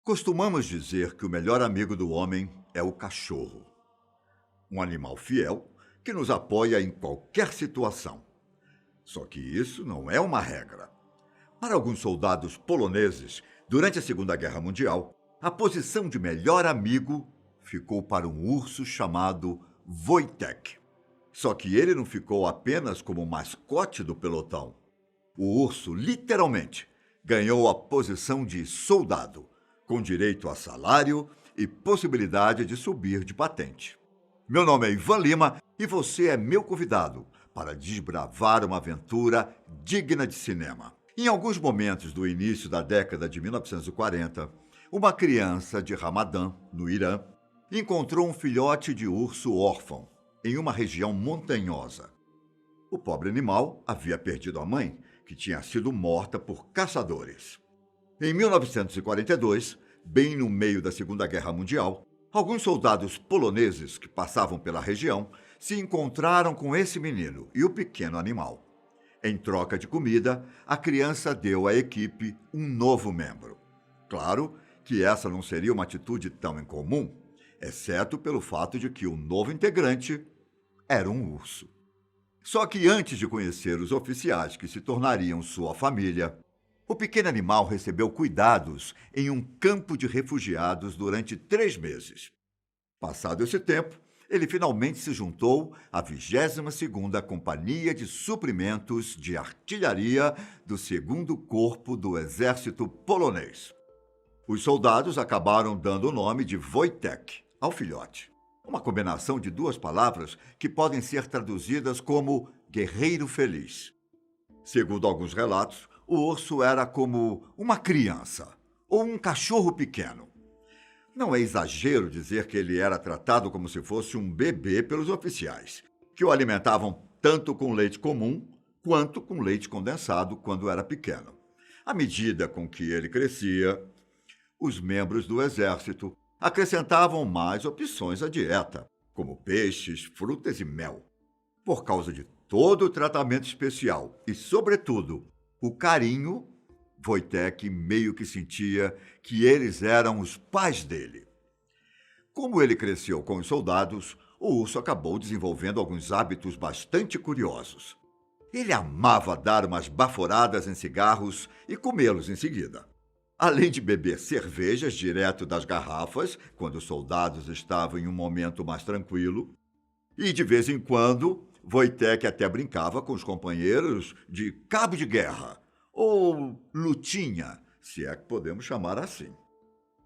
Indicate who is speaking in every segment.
Speaker 1: Costumamos dizer que o melhor amigo do homem é o cachorro, um animal fiel que nos apoia em qualquer situação. Só que isso não é uma regra. Para alguns soldados poloneses, durante a Segunda Guerra Mundial, a posição de melhor amigo ficou para um urso chamado Wojtek. Só que ele não ficou apenas como mascote do pelotão. O urso, literalmente, ganhou a posição de soldado, com direito a salário e possibilidade de subir de patente. Meu nome é Ivan Lima e você é meu convidado para desbravar uma aventura digna de cinema. Em alguns momentos do início da década de 1940, uma criança de Ramadã, no Irã, encontrou um filhote de urso órfão em uma região montanhosa. O pobre animal havia perdido a mãe, que tinha sido morta por caçadores. Em 1942, bem no meio da Segunda Guerra Mundial, alguns soldados poloneses que passavam pela região se encontraram com esse menino e o pequeno animal. Em troca de comida, a criança deu à equipe um novo membro. Claro que essa não seria uma atitude tão incomum, exceto pelo fato de que o novo integrante era um urso. Só que antes de conhecer os oficiais que se tornariam sua família, o pequeno animal recebeu cuidados em um campo de refugiados durante 3 meses. Passado esse tempo, ele finalmente se juntou à 22ª Companhia de Suprimentos de Artilharia do 2º Corpo do Exército Polonês. Os soldados acabaram dando o nome de Wojtek ao filhote, uma combinação de 2 palavras que podem ser traduzidas como guerreiro feliz. Segundo alguns relatos, o urso era como uma criança ou um cachorro pequeno. Não é exagero dizer que ele era tratado como se fosse um bebê pelos oficiais, que o alimentavam tanto com leite comum quanto com leite condensado quando era pequeno. À medida com que ele crescia, os membros do exército acrescentavam mais opções à dieta, como peixes, frutas e mel. Por causa de todo o tratamento especial e, sobretudo, o carinho, Wojtek meio que sentia que eles eram os pais dele. Como ele cresceu com os soldados, o urso acabou desenvolvendo alguns hábitos bastante curiosos. Ele amava dar umas baforadas em cigarros e comê-los em seguida. Além de beber cervejas direto das garrafas, quando os soldados estavam em um momento mais tranquilo, e de vez em quando, Wojtek até brincava com os companheiros de cabo de guerra, ou lutinha, se é que podemos chamar assim.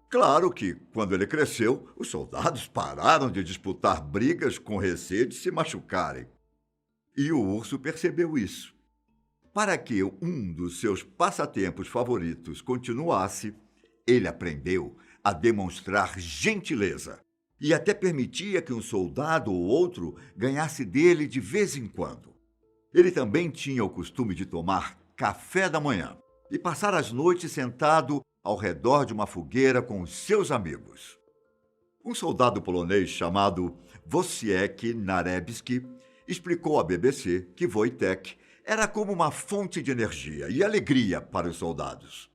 Speaker 1: Claro que, quando ele cresceu, os soldados pararam de disputar brigas com receio de se machucarem. E o urso percebeu isso. Para que um dos seus passatempos favoritos continuasse, ele aprendeu a demonstrar gentileza e até permitia que um soldado ou outro ganhasse dele de vez em quando. Ele também tinha o costume de tomar café da manhã e passar as noites sentado ao redor de uma fogueira com os seus amigos. Um soldado polonês chamado Wojciech Narebski explicou à BBC que Wojtek era como uma fonte de energia e alegria para os soldados.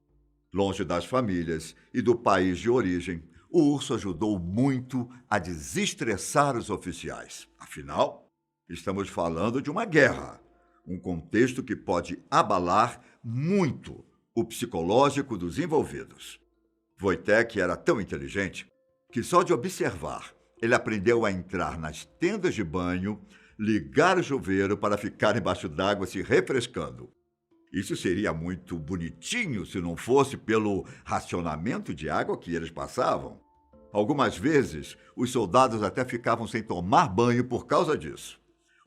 Speaker 1: Longe das famílias e do país de origem, o urso ajudou muito a desestressar os oficiais. Afinal, estamos falando de uma guerra, um contexto que pode abalar muito o psicológico dos envolvidos. Wojtek era tão inteligente que só de observar ele aprendeu a entrar nas tendas de banho, ligar o chuveiro para ficar embaixo d'água se refrescando. Isso seria muito bonitinho se não fosse pelo racionamento de água que eles passavam. Algumas vezes, os soldados até ficavam sem tomar banho por causa disso.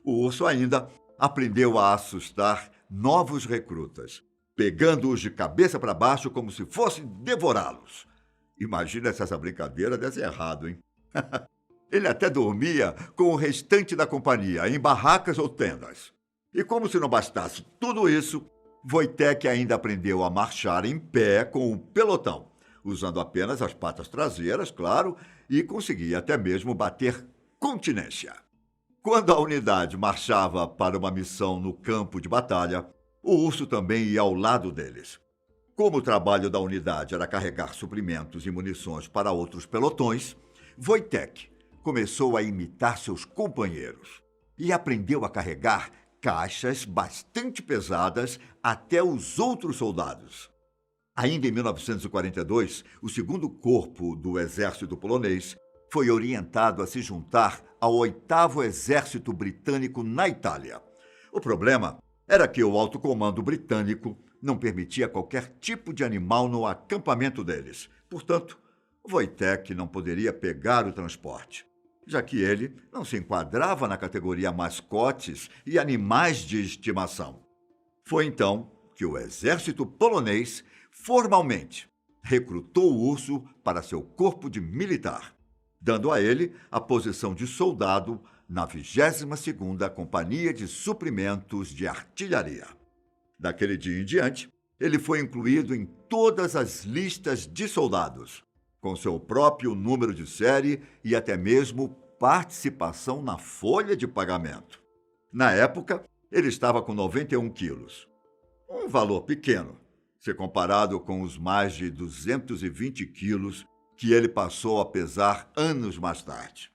Speaker 1: O urso ainda aprendeu a assustar novos recrutas, pegando-os de cabeça para baixo como se fosse devorá-los. Imagina se essa brincadeira desse errado, hein? Ele até dormia com o restante da companhia, em barracas ou tendas. E como se não bastasse tudo isso, Wojtek ainda aprendeu a marchar em pé com o pelotão, usando apenas as patas traseiras, claro, e conseguia até mesmo bater continência. Quando a unidade marchava para uma missão no campo de batalha, o urso também ia ao lado deles. Como o trabalho da unidade era carregar suprimentos e munições para outros pelotões, Wojtek começou a imitar seus companheiros e aprendeu a carregar caixas bastante pesadas até os outros soldados. Ainda em 1942, o segundo corpo do exército polonês foi orientado a se juntar ao 8º Exército Britânico na Itália. O problema era que o alto comando britânico não permitia qualquer tipo de animal no acampamento deles. Portanto, Wojtek não poderia pegar o transporte, já que ele não se enquadrava na categoria mascotes e animais de estimação. Foi então que o exército polonês formalmente recrutou o urso para seu corpo de militar, dando a ele a posição de soldado na 22ª Companhia de Suprimentos de Artilharia. Daquele dia em diante, ele foi incluído em todas as listas de soldados, com seu próprio número de série e até mesmo participação na folha de pagamento. Na época, ele estava com 91 quilos. Um valor pequeno, se comparado com os mais de 220 quilos que ele passou a pesar anos mais tarde.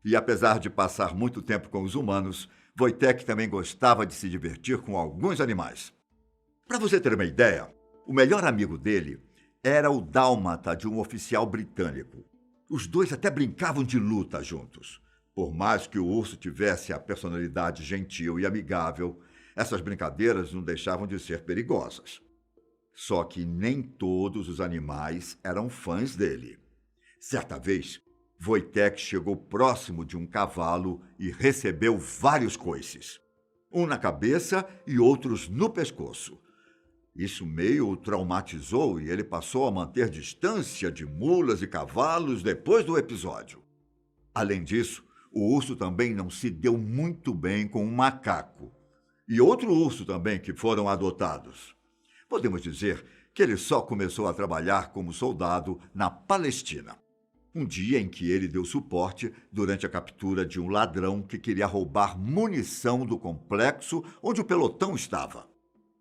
Speaker 1: E apesar de passar muito tempo com os humanos, Wojtek também gostava de se divertir com alguns animais. Para você ter uma ideia, o melhor amigo dele era o dálmata de um oficial britânico. Os dois até brincavam de luta juntos. Por mais que o urso tivesse a personalidade gentil e amigável, essas brincadeiras não deixavam de ser perigosas. Só que nem todos os animais eram fãs dele. Certa vez, Wojtek chegou próximo de um cavalo e recebeu vários coices. Um na cabeça e outros no pescoço. Isso meio o traumatizou e ele passou a manter distância de mulas e cavalos depois do episódio. Além disso, o urso também não se deu muito bem com um macaco. E outro urso também que foram adotados. Podemos dizer que ele só começou a trabalhar como soldado na Palestina. Um dia em que ele deu suporte durante a captura de um ladrão que queria roubar munição do complexo onde o pelotão estava.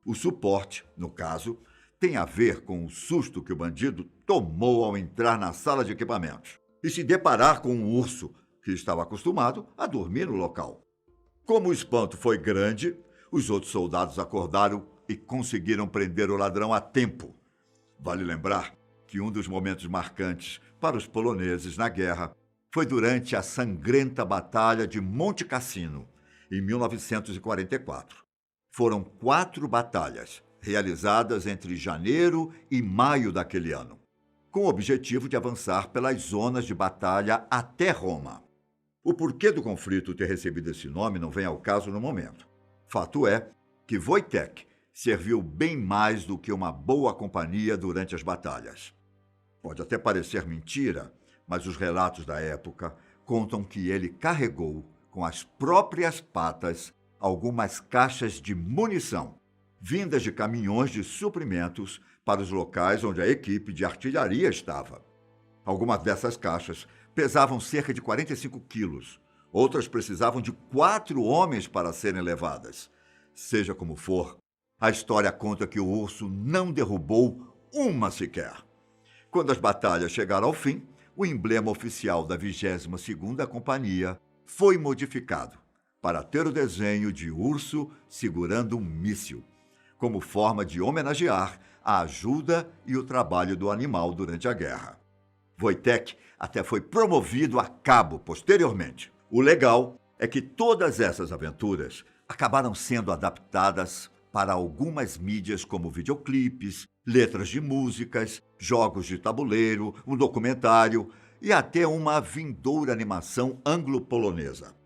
Speaker 1: O suporte, no caso, tem a ver com o susto que o bandido tomou ao entrar na sala de equipamentos e se deparar com um urso que estava acostumado a dormir no local. Como o espanto foi grande, os outros soldados acordaram e conseguiram prender o ladrão a tempo. Vale lembrar que um dos momentos marcantes para os poloneses na guerra foi durante a sangrenta Batalha de Monte Cassino, em 1944. Foram 4 batalhas, realizadas entre janeiro e maio daquele ano, com o objetivo de avançar pelas zonas de batalha até Roma. O porquê do conflito ter recebido esse nome não vem ao caso no momento. Fato é que Wojtek serviu bem mais do que uma boa companhia durante as batalhas. Pode até parecer mentira, mas os relatos da época contam que ele carregou com as próprias patas algumas caixas de munição, vindas de caminhões de suprimentos para os locais onde a equipe de artilharia estava. Algumas dessas caixas pesavam cerca de 45 quilos, outras precisavam de 4 homens para serem levadas. Seja como for, a história conta que o urso não derrubou uma sequer. Quando as batalhas chegaram ao fim, o emblema oficial da 22ª Companhia foi modificado para ter o desenho de urso segurando um míssil, como forma de homenagear a ajuda e o trabalho do animal durante a guerra. Wojtek até foi promovido a cabo posteriormente. O legal é que todas essas aventuras acabaram sendo adaptadas para algumas mídias como videoclipes, letras de músicas, jogos de tabuleiro, um documentário e até uma vindoura animação anglo-polonesa.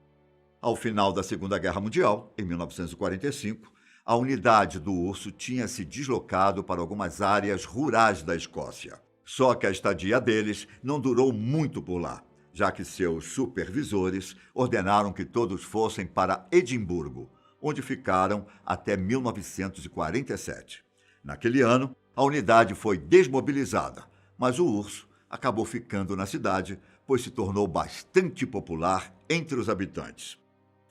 Speaker 1: Ao final da Segunda Guerra Mundial, em 1945, a unidade do urso tinha se deslocado para algumas áreas rurais da Escócia. Só que a estadia deles não durou muito por lá, já que seus supervisores ordenaram que todos fossem para Edimburgo, onde ficaram até 1947. Naquele ano, a unidade foi desmobilizada, mas o urso acabou ficando na cidade, pois se tornou bastante popular entre os habitantes.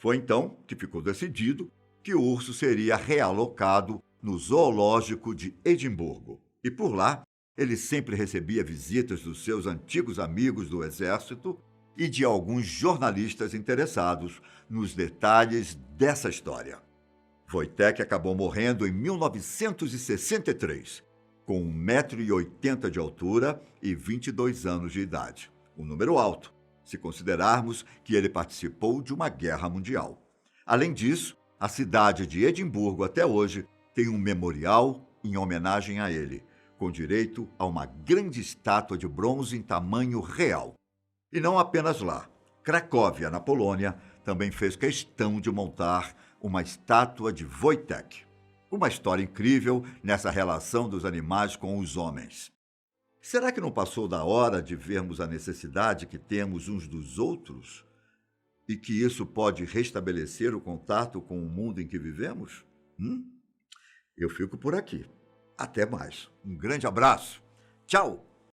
Speaker 1: Foi então que ficou decidido que o urso seria realocado no zoológico de Edimburgo. E por lá, ele sempre recebia visitas dos seus antigos amigos do exército e de alguns jornalistas interessados nos detalhes dessa história. Wojtek acabou morrendo em 1963, com 1,80 m de altura e 22 anos de idade. Um número alto, se considerarmos que ele participou de uma guerra mundial. Além disso, a cidade de Edimburgo, até hoje, tem um memorial em homenagem a ele, com direito a uma grande estátua de bronze em tamanho real. E não apenas lá. Cracóvia, na Polônia, também fez questão de montar uma estátua de Wojtek. Uma história incrível nessa relação dos animais com os homens. Será que não passou da hora de vermos a necessidade que temos uns dos outros? E que isso pode restabelecer o contato com o mundo em que vivemos? Eu fico por aqui. Até mais. Um grande abraço. Tchau!